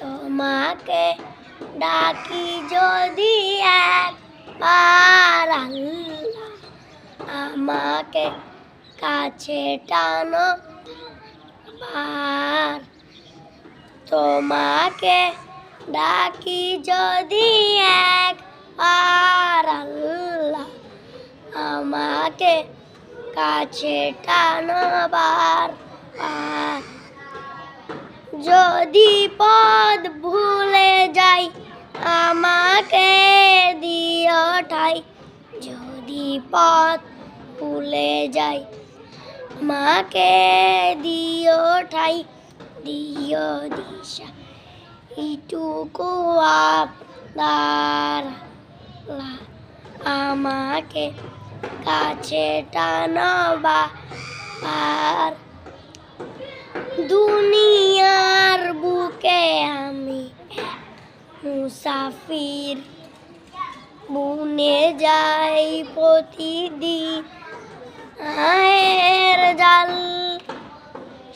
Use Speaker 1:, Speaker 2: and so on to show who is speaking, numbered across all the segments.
Speaker 1: তোমাকে ডাকি যদি একবার আল্লাহ, আমাকে কাছে টানো বার। তোমাকে ডাকি যদি একবার আল্লাহ, আমাকে কাছে টানো বার। যদি পথ ভুলে যাই আমাকে দিও ঠাই। যদি পথ ভুলে যাই আমাকে দিও ঠাই। দিও দিশা এইটুকু আপনার, আমাকে কাছে টানো বার। দুনিয়ার বুকে আমি মুসাফির, বুনে যাই প্রতিদিন আয়ের জাল।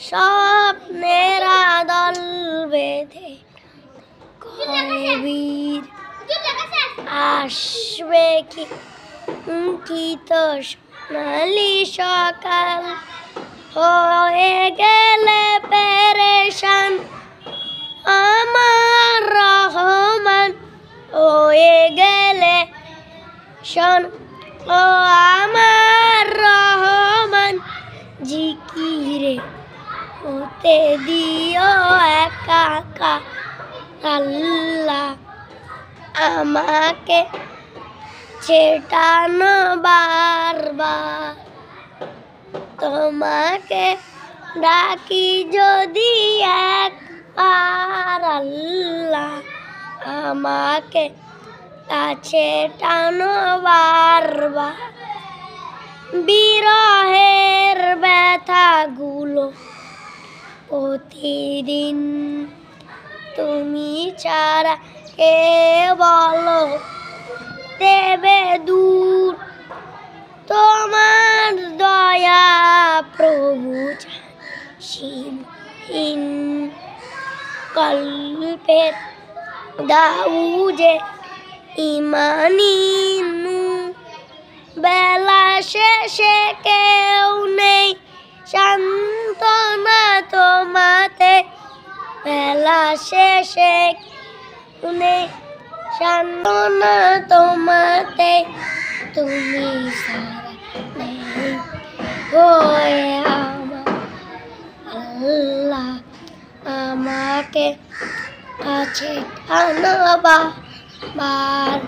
Speaker 1: স্বপ্নের দল বেঁধে কবির আসবে কি তো সোনালি সকাল। হয়ে গেলে পেরেশান আমার রহমান, হয়ে গেলে শোন ও আমার রহমান। জিকিরে হতে দিও একা আল্লাহ, আমাকে ছেটানো বারবার। তোমাকে ডাকি যদি একবার আল্লাহ, আমাকে কাছে টানো বারবার। বিরহের ব্যথাগুলো প্রতিদিন তুমি ছাড়া কে বলো দেবে দূর। তোমার দয়া প্রভু সীমহীন, কল্পের দাও যে ইমানি নূর। বেলা শেষে কেউ নেই সান্ত্বনা তোমাতে, বেলা শেষে কেউ নেই সান্ত্বনা তোমাতে। তুমি সারা নেই হয়ে আমার আল্লাহ, আমাকে কাছে টানো বার।